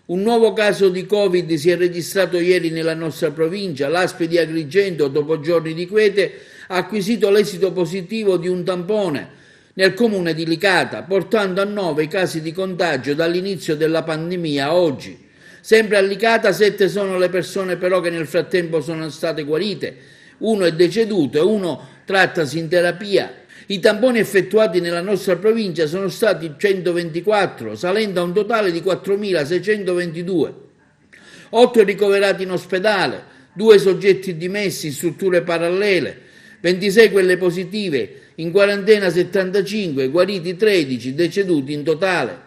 Un nuovo caso di Covid si è registrato ieri nella nostra provincia. L'ASP di Agrigento, dopo giorni di quiete, ha acquisito l'esito positivo di un tampone nel comune di Licata, portando a 9 i casi di contagio dall'inizio della pandemia a oggi. Sempre a Licata 7 sono le persone però che nel frattempo sono state guarite, 1 è deceduto e 1 trattasi in terapia. I tamponi effettuati nella nostra provincia sono stati 124, salendo a un totale di 4.622. 8 ricoverati in ospedale, 2 soggetti dimessi in strutture parallele, 26 quelle positive, in quarantena 75, guariti 13, deceduti in totale.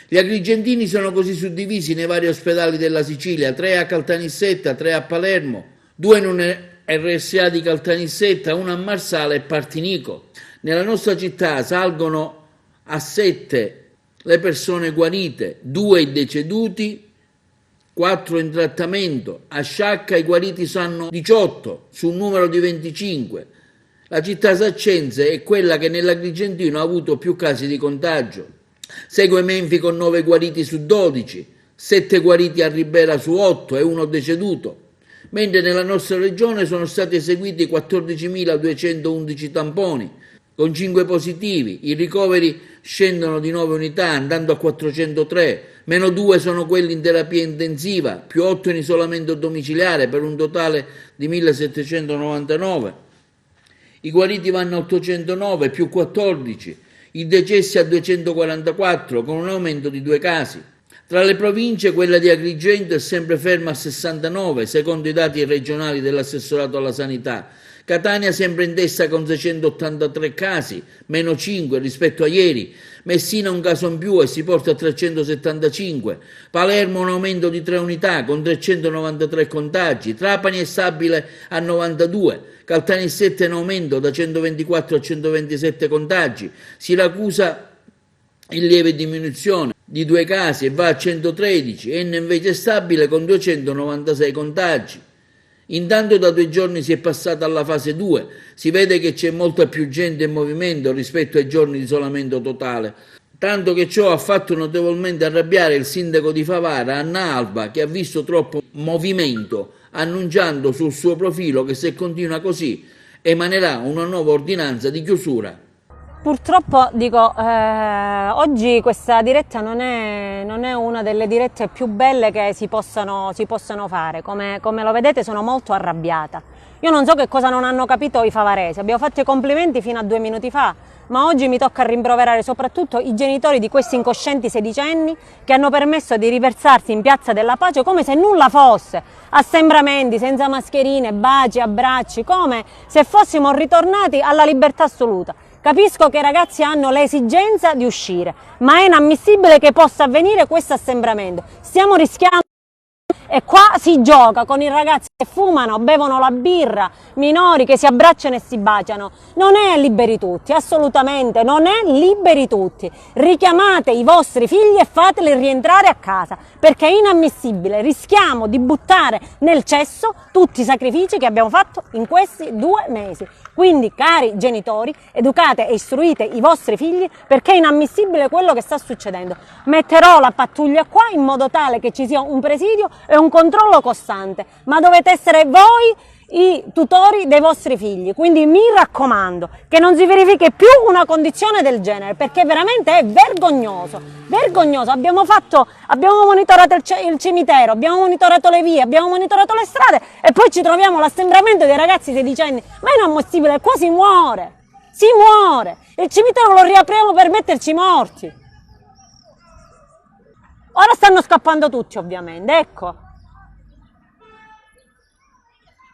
Gli agrigentini sono così suddivisi nei vari ospedali della Sicilia, 3 a Caltanissetta, 3 a Palermo, 2 in un RSA di Caltanissetta, 1 a Marsala e Partinico. Nella nostra città salgono a 7 le persone guarite, 2 i deceduti, 4 in trattamento. A Sciacca i guariti sono 18 su un numero di 25. La città saccense è quella che nell'Agrigentino ha avuto più casi di contagio. Segue Menfi con 9 guariti su 12, 7 guariti a Ribera su 8 e 1 deceduto, mentre nella nostra regione sono stati eseguiti 14.211 tamponi, con 5 positivi. I ricoveri scendono di 9 unità, andando a 403, meno 2 sono quelli in terapia intensiva, più 8 in isolamento domiciliare, per un totale di 1.799. I guariti vanno a 809, più 14, i decessi a 244, con un aumento di 2 casi. Tra le province, quella di Agrigento è sempre ferma a 69, secondo i dati regionali dell'assessorato alla sanità. Catania sempre in testa con 683 casi, meno 5 rispetto a ieri. Messina un caso in più e si porta a 375. Palermo un aumento di 3 unità con 393 contagi. Trapani è stabile a 92. Caltanissetta in aumento da 124 a 127 contagi. Siracusa in lieve diminuzione di 2 casi e va a 113. Enna invece è stabile con 296 contagi. Intanto da 2 giorni si è passata alla fase 2, si vede che c'è molta più gente in movimento rispetto ai giorni di isolamento totale, tanto che ciò ha fatto notevolmente arrabbiare il sindaco di Favara, Anna Alba, che ha visto troppo movimento, annunciando sul suo profilo che se continua così emanerà una nuova ordinanza di chiusura. Purtroppo dico, oggi questa diretta non è una delle dirette più belle che si possano fare, come lo vedete sono molto arrabbiata. Io non so che cosa non hanno capito i favaresi, abbiamo fatto i complimenti fino a 2 minuti fa, ma oggi mi tocca rimproverare soprattutto i genitori di questi incoscienti sedicenni che hanno permesso di riversarsi in Piazza della Pace come se nulla fosse, assembramenti senza mascherine, baci, abbracci, come se fossimo ritornati alla libertà assoluta. Capisco che i ragazzi hanno l'esigenza di uscire, ma è inammissibile che possa avvenire questo assembramento. Stiamo rischiando e qua si gioca con i ragazzi che fumano, bevono la birra, minori che si abbracciano e si baciano. Non è liberi tutti, assolutamente, non è liberi tutti. Richiamate i vostri figli e fateli rientrare a casa, perché è inammissibile. Rischiamo di buttare nel cesso tutti i sacrifici che abbiamo fatto in questi 2 mesi. Quindi, cari genitori, educate e istruite i vostri figli perché è inammissibile quello che sta succedendo. Metterò la pattuglia qua in modo tale che ci sia un presidio e un controllo costante, ma dovete essere voi i tutori dei vostri figli, quindi mi raccomando che non si verifichi più una condizione del genere, perché veramente è vergognoso, vergognoso. Abbiamo monitorato il cimitero, abbiamo monitorato le vie, abbiamo monitorato le strade e poi ci troviamo l'assembramento dei ragazzi sedicenni, ma è inammissibile, qua si muore, il cimitero lo riapriamo per metterci morti. Ora stanno scappando tutti ovviamente, ecco.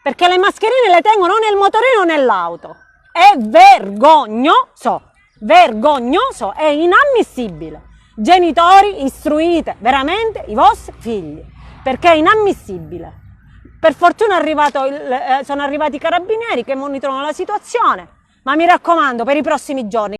Perché le mascherine le tengono nel motorino o nell'auto. È vergognoso, è inammissibile. Genitori, istruite veramente i vostri figli, perché è inammissibile. Per fortuna sono arrivati i carabinieri che monitorano la situazione, ma mi raccomando per i prossimi giorni.